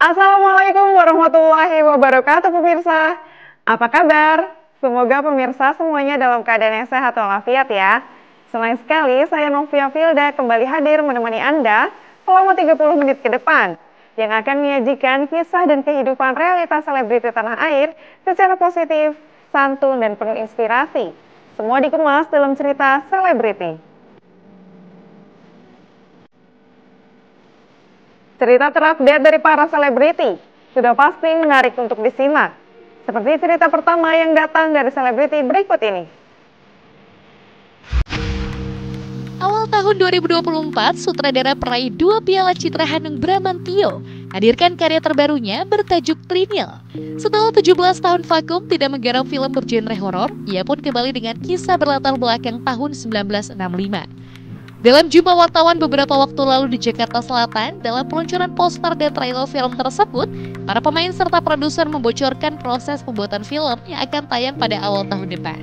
Assalamualaikum warahmatullahi wabarakatuh pemirsa. Apa kabar? Semoga pemirsa semuanya dalam keadaan yang sehat walafiat ya. Senang sekali saya Novia Filda kembali hadir menemani Anda selama 30 menit ke depan yang akan menyajikan kisah dan kehidupan realitas selebriti tanah air secara positif, santun, dan penuh inspirasi. Semua dikemas dalam cerita selebriti. Cerita terupdate dari para selebriti sudah pasti menarik untuk disimak. Seperti cerita pertama yang datang dari selebriti berikut ini. Awal tahun 2024, sutradara peraih 2 Piala Citra Hanung Bramantio hadirkan karya terbarunya bertajuk Trinil. Setelah 17 tahun vakum tidak menggarap film bergenre horor, ia pun kembali dengan kisah berlatar belakang tahun 1965. Dalam jumpa wartawan beberapa waktu lalu di Jakarta Selatan, dalam peluncuran poster dan trailer film tersebut, para pemain serta produser membocorkan proses pembuatan film yang akan tayang pada awal tahun depan.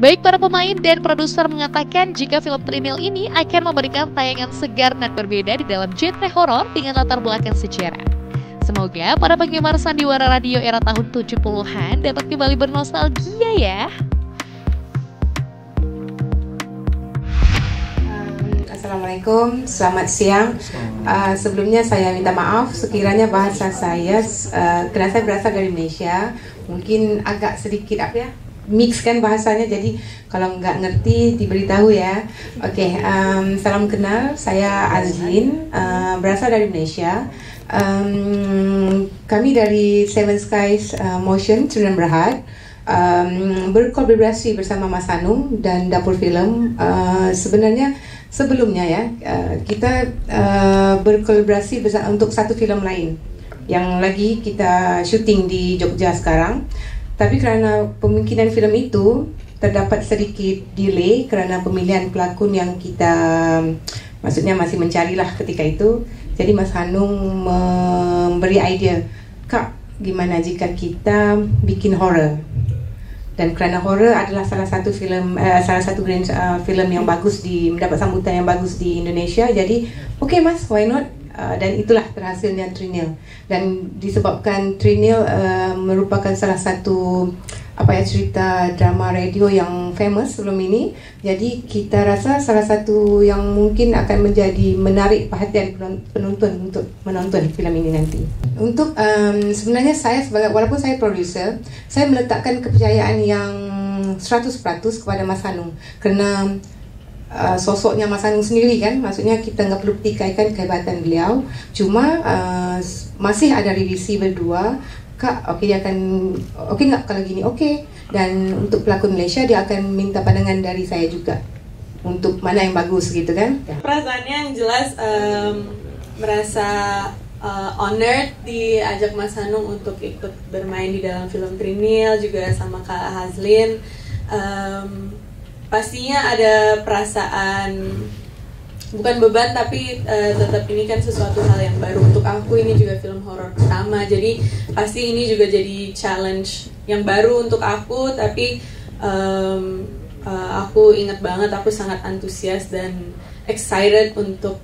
Baik para pemain dan produser mengatakan jika film Trinil ini akan memberikan tayangan segar dan berbeda di dalam genre horor dengan latar belakang sejarah. Semoga para penggemar sandiwara radio era tahun 70-an dapat kembali bernostalgia ya. Assalamualaikum, selamat siang. Sebelumnya saya minta maaf sekiranya bahasa saya, karena saya berasal dari Malaysia, mungkin agak sedikit mix kan bahasanya, jadi kalau nggak ngerti diberitahu ya. Oke, salam kenal, saya Azlin, berasal dari Malaysia. Kami dari Seven Skies Motion Sdn Bhd. Berkolaborasi bersama Mas Hanung dan Dapur Film. Sebenarnya sebelumnya ya kita berkolaborasi untuk satu film lain yang lagi kita syuting di Jogja sekarang. Tapi karena pembikinan film itu terdapat sedikit delay karena pemilihan pelakon yang kita maksudnya masih mencarilah ketika itu. Jadi Mas Hanung memberi idea, Kak, gimana jika kita bikin horror? Dan kerana horror adalah salah satu film yang bagus mendapat sambutan yang bagus di Indonesia, jadi okay mas, why not? Dan itulah terhasilnya Trinil. Dan disebabkan Trinil merupakan salah satu cerita drama radio yang famous sebelum ini, jadi kita rasa salah satu yang mungkin akan menjadi menarik perhatian penonton untuk menonton film ini nanti. Untuk sebenarnya saya walaupun saya producer, saya meletakkan kepercayaan yang 100% kepada Mas Hanung, kerana sosoknya Mas Hanung sendiri kan, maksudnya kita nggak perlu petikaikan kehebatan beliau, cuma masih ada revisi berdua. Kak, dia akan nggak kalau gini, dan untuk pelakon Malaysia dia akan minta pandangan dari saya juga untuk mana yang bagus gitu kan. Perasaannya yang jelas merasa honored diajak Mas Hanung untuk ikut bermain di dalam film Trinil, juga sama Kak Hazlin. Pastinya ada perasaan bukan beban, tapi tetap ini kan sesuatu hal yang baru untuk aku. Ini juga film horor pertama, jadi pasti ini juga jadi challenge yang baru untuk aku. Tapi aku ingat banget, aku sangat antusias dan excited untuk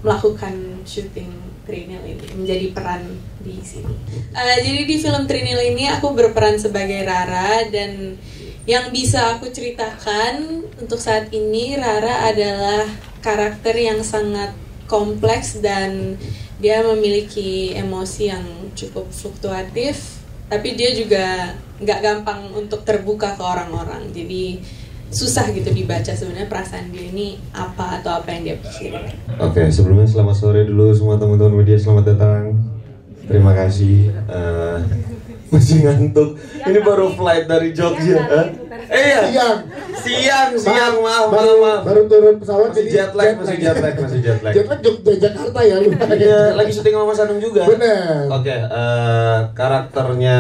melakukan syuting Trinil ini, menjadi peran di sini. Jadi di film Trinil ini aku berperan sebagai Rara, dan yang bisa aku ceritakan untuk saat ini, Rara adalah karakter yang sangat kompleks dan dia memiliki emosi yang cukup fluktuatif, tapi dia juga nggak gampang untuk terbuka ke orang-orang. Jadi susah gitu dibaca sebenarnya perasaan dia ini apa atau apa yang dia pikirin. Oke, sebelumnya selamat sore dulu semua teman-teman media, selamat datang. Terima kasih. Masih ngantuk. Ini baru flight dari Jogja. Siang, maaf. Baru turun pesawat, masih jet lag. Jet lag Jogja Jakarta ya. Iya, lagi syuting sama Mas Hanung juga. Benar. Oke, karakternya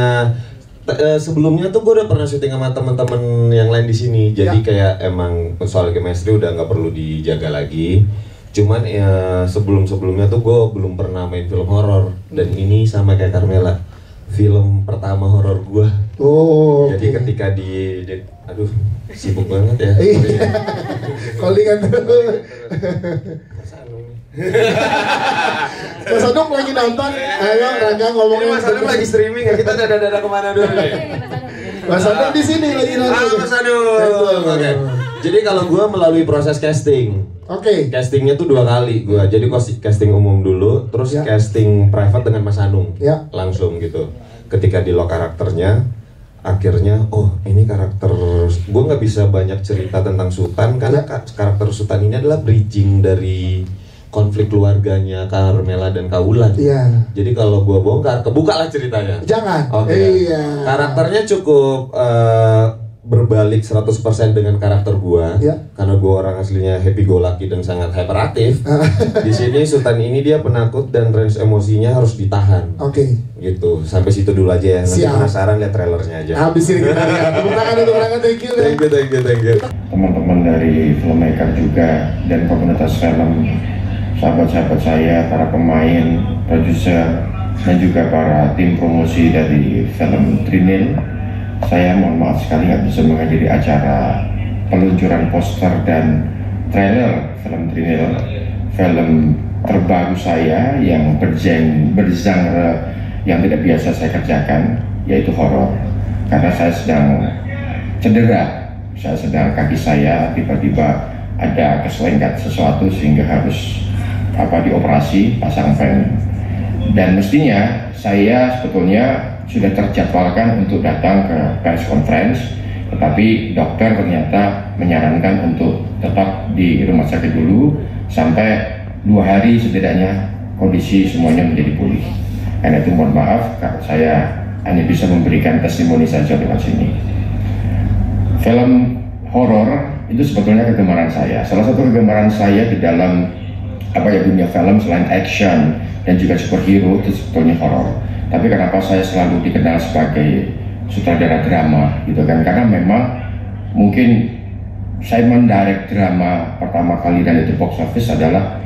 sebelumnya tuh gue udah pernah syuting sama teman-teman yang lain di sini. Jadi kayak emang soal chemistry udah nggak perlu dijaga lagi. Cuman ya sebelumnya tuh gue belum pernah main film horor, dan ini sama kayak Carmela, film pertama horor gue. Jadi ketika aduh sibuk banget ya. Callingan tuh. Mas Anung lagi nonton, ayo Rangga ngomongin. Mas Anung lagi streaming ya, kita dada-dada kemana dulu nih? Mas Anung di sini lagi nonton. Mas Anung. Oke. Jadi kalau gue melalui proses casting. Oke. Castingnya tuh 2 kali gue. Jadi casting umum dulu, terus casting private dengan Mas Anung. Ya. Langsung gitu. Ketika di lock karakternya, akhirnya ini karakter gue nggak bisa banyak cerita tentang Sultan karena karakter Sultan ini adalah bridging dari konflik keluarganya Carmela dan Kaulan. Iya. Jadi kalau gue bongkar, kebuka lah ceritanya. Jangan. Oke. Iya. Karakternya cukup berbalik 100% dengan karakter gua. Karena gua orang aslinya happy go lucky dan sangat hyperaktif. Di sini Sultan ini dia penakut dan range emosinya harus ditahan. Oke. Gitu. Sampai situ dulu aja ya. Nanti penasaran lihat trailernya aja. Habis ini kita lihat. Tepuk tangan untuk Rangga, thank you. Thank you. Teman-teman dari filmmaker juga dan komunitas film, sahabat-sahabat saya, para pemain, produser, dan juga para tim promosi dari film Trinil. Saya mohon maaf sekali nggak bisa menghadiri acara peluncuran poster dan trailer film Trinil, film terbaru saya yang bergenre yang tidak biasa saya kerjakan, yaitu horor. Karena saya sedang cedera, kaki saya tiba-tiba ada keselengkat sesuatu sehingga harus dioperasi, pasang pen. Dan mestinya saya sebetulnya sudah terjadwalkan untuk datang ke press conference, tetapi dokter ternyata menyarankan untuk tetap di rumah sakit dulu sampai 2 hari setidaknya kondisi semuanya menjadi pulih. Karena itu mohon maaf kalau saya hanya bisa memberikan testimoni saja lewat sini. Film horor itu sebetulnya kegemaran saya. Salah satu kegemaran saya di dalam dunia film selain action dan juga superhero itu sebetulnya horor. Tapi kenapa saya selalu dikenal sebagai sutradara drama gitu kan? Karena memang mungkin saya mendirect drama pertama kali dan itu box office adalah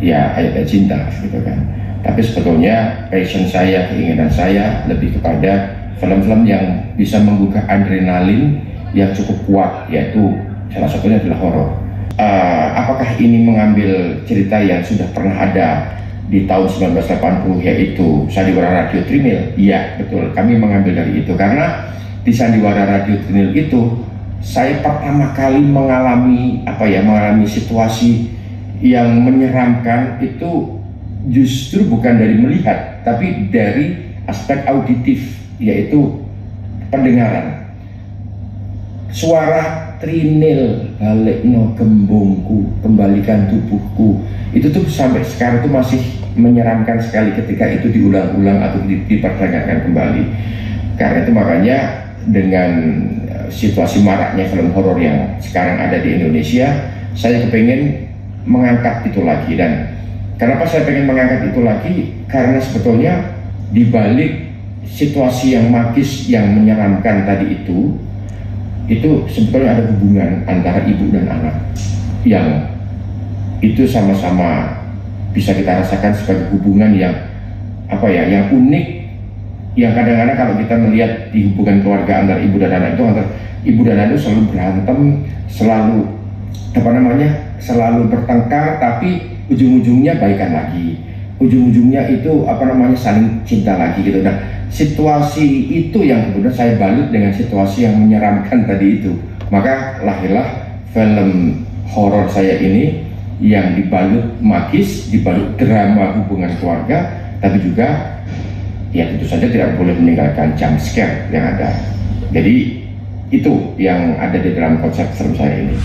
Ayat Cinta gitu kan. Tapi sebetulnya passion saya, keinginan saya lebih kepada film-film yang bisa menggugah adrenalin yang cukup kuat, yaitu salah satunya adalah horor. Apakah ini mengambil cerita yang sudah pernah ada di tahun 1980, yaitu Sandiwara Radio Trinil? Iya, betul. Kami mengambil dari itu karena di Sandiwara Radio Trinil itu saya pertama kali mengalami situasi yang menyeramkan itu justru bukan dari melihat, tapi dari aspek auditif, yaitu pendengaran. Suara Trinil, balikno gembongku, kembalikan tubuhku, itu tuh sampai sekarang tuh masih menyeramkan sekali ketika itu diulang-ulang atau diperdengarkan kembali. Karena itu makanya dengan situasi maraknya film horor yang sekarang ada di Indonesia, saya kepengen mengangkat itu lagi. Dan kenapa saya pengen mengangkat itu lagi? Karena sebetulnya di balik situasi yang magis yang menyeramkan tadi itu sebetulnya ada hubungan antara ibu dan anak yang itu sama-sama bisa kita rasakan sebagai hubungan yang yang unik, yang kadang-kadang kalau kita melihat di hubungan keluarga antara ibu dan anak itu selalu berantem, selalu bertengkar, tapi ujung-ujungnya baikan lagi, ujung-ujungnya itu saling cinta lagi gitu. Nah, situasi itu yang kemudian saya balut dengan situasi yang menyeramkan tadi itu, maka lahirlah film horor saya ini yang dibalut magis, dibalut drama hubungan keluarga, tapi juga tentu saja tidak boleh meninggalkan jump scare yang ada. Jadi itu yang ada di dalam konsep film saya ini.